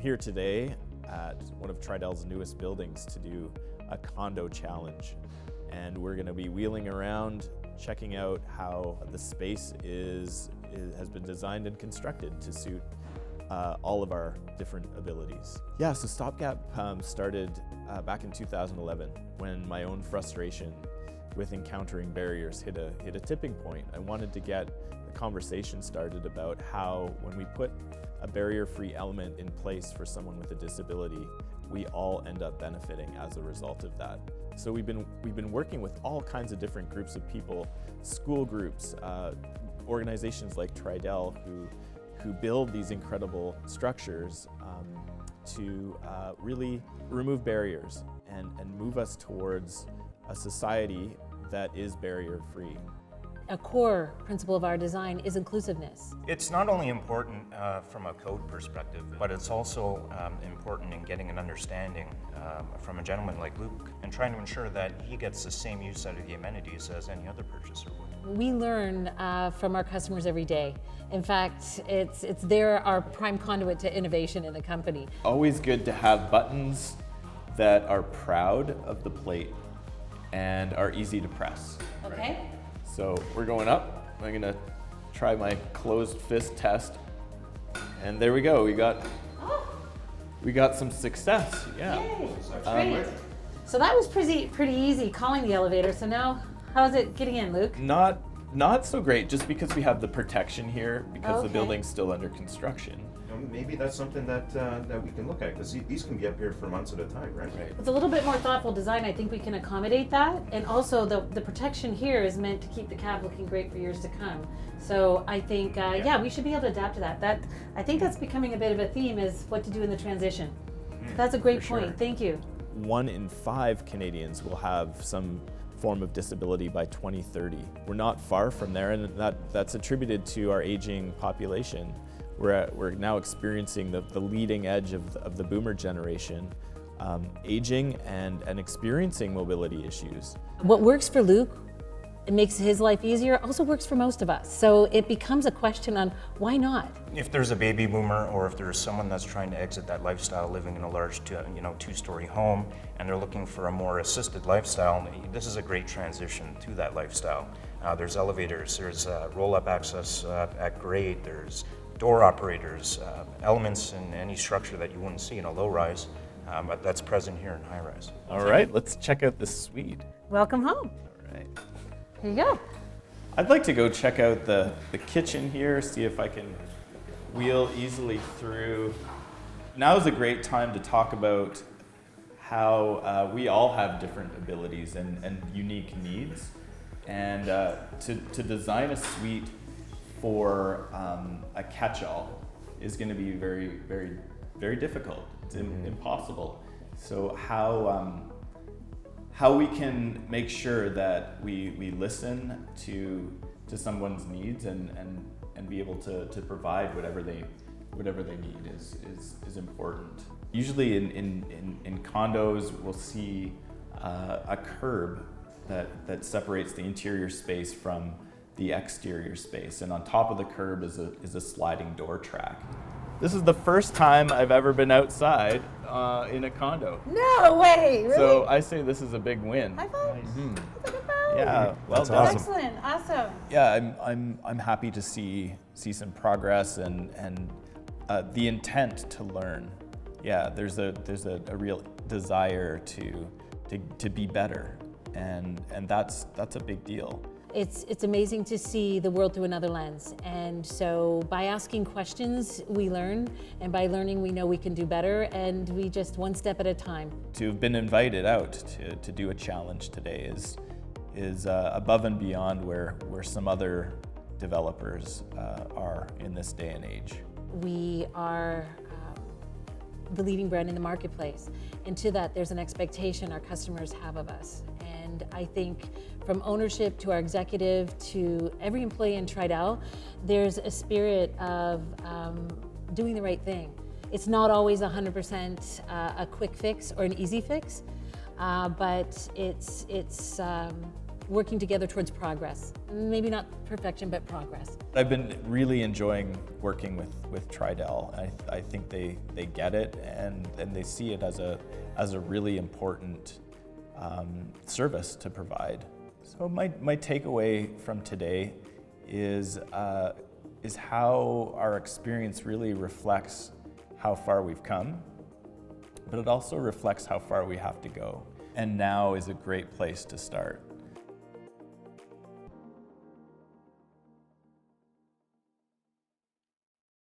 here today at one of Tridel's newest buildings to do a condo challenge. And we're gonna be wheeling around, checking out how the space has been designed and constructed to suit all of our different abilities. Yeah, so Stopgap started back in 2011 when my own frustration with encountering barriers hit a tipping point. I wanted to get a conversation started about how when we put a barrier-free element in place for someone with a disability, we all end up benefiting as a result of that. So we've been working with all kinds of different groups of people, school groups, organizations like Tridel who build these incredible structures to really remove barriers and move us towards a society that is barrier-free. A core principle of our design is inclusiveness. It's not only important from a code perspective, but it's also important in getting an understanding from a gentleman like Luke and trying to ensure that he gets the same use out of the amenities as any other purchaser would. We learn from our customers every day. In fact, they're our prime conduit to innovation in the company. Always good to have buttons that are proud of the plate and are easy to press. Okay. So we're going up. I'm gonna try my closed fist test. And there we go, we got some success, yeah. Yay, great. So that was pretty easy calling the elevator. So now, how's it getting in, Luke? Not so great, just because we have the protection here, because the Okay. building's still under construction. Maybe that's something that we can look at, because these can be up here for months at a time, right? With a little bit more thoughtful design, I think we can accommodate that. And also the protection here is meant to keep the cab looking great for years to come. So I think, yeah, we should be able to adapt to that. I think that's becoming a bit of a theme, is what to do in the transition. That's a great point, thank you. 1 in 5 Canadians will have some form of disability by 2030. We're not far from there, and that's attributed to our aging population. We're now experiencing the leading edge of the boomer generation, aging and experiencing mobility issues. What works for Luke, it makes his life easier, also works for most of us. So it becomes a question on why not? If there's a baby boomer, or if there's someone that's trying to exit that lifestyle, living in a large, two-story home, and they're looking for a more assisted lifestyle, this is a great transition to that lifestyle. There's elevators, there's roll-up access at grade, there's door operators, elements in any structure that you wouldn't see in a low-rise, but that's present here in high-rise. All right, let's check out the suite. Welcome home. All right. Here you go. I'd like to go check out the kitchen here, see if I can wheel easily through. Now is a great time to talk about how we all have different abilities and unique needs, and to design a suite for a catch-all is going to be very, very, very difficult. It's impossible. So how we can make sure that we listen to someone's needs and be able to provide whatever they need is important. Usually in condos, we'll see a curb that separates the interior space from the exterior space, and on top of the curb is a sliding door track. This is the first time I've ever been outside in a condo. No way, really? So I say this is a big win. High five. That's a good five. Yeah, well That's done. awesome. Excellent, awesome. Yeah, I'm happy to see some progress and the intent to learn. Yeah, there's a real desire to be better, and that's a big deal. It's amazing to see the world through another lens. And so by asking questions, we learn. And by learning, we know we can do better. And we just one step at a time. To have been invited out to do a challenge today is above and beyond where some other developers are in this day and age. We are the leading brand in the marketplace. And to that, there's an expectation our customers have of us. And I think from ownership to our executive to every employee in Tridel, there's a spirit of doing the right thing. It's not always 100% a quick fix or an easy fix, but it's working together towards progress. Maybe not perfection, but progress. I've been really enjoying working with Tridel. I think they get it and they see it as a really important service to provide. So my takeaway from today is how our experience really reflects how far we've come, but it also reflects how far we have to go. And now is a great place to start.